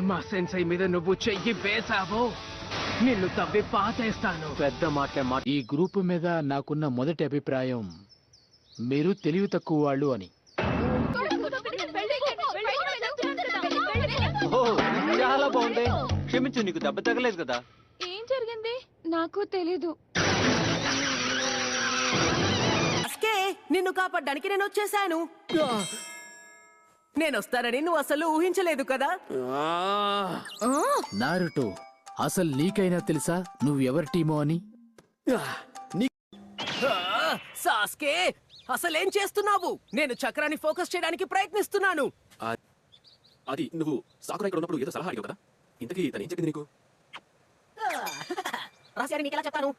మా సెన్సై మీద నువ్వు చెయ్యి వేసావో నిన్ను తవ్వి పాతేస్తాను. పెద్ద మాటలే ఈ గ్రూప్ మీద నాకున్న మొదటి అభిప్రాయం మీరు తెలివి తక్కువ వాళ్ళు అని. చాలా బాగుంది. క్షమించు, నీకు దెబ్బ తగలేదు కదా? ఏం జరిగింది నాకు తెలీదు. నిన్ను కాపాడడానికి నేను వచ్చేసాను. నేను వస్తానని నువ్వు అసలు ఊహించలేదు కదా. నారుటో, అసలు నీకైనా తెలుసా నువ్వు ఎవరి టీమో అని? సాస్కే, అసలేం చేస్తున్నావు? నేను చక్రాన్ని ఫోకస్ చేయడానికి ప్రయత్నిస్తున్నాను. అది నువ్వు సాకురా ఇక్కడ ఉన్నప్పుడు ఏదో సలహా అడిగావు కదా, ఇంతకీ తను ఏం చెప్పింది నీకు? రాశారు, నీకెలా చెప్తాను?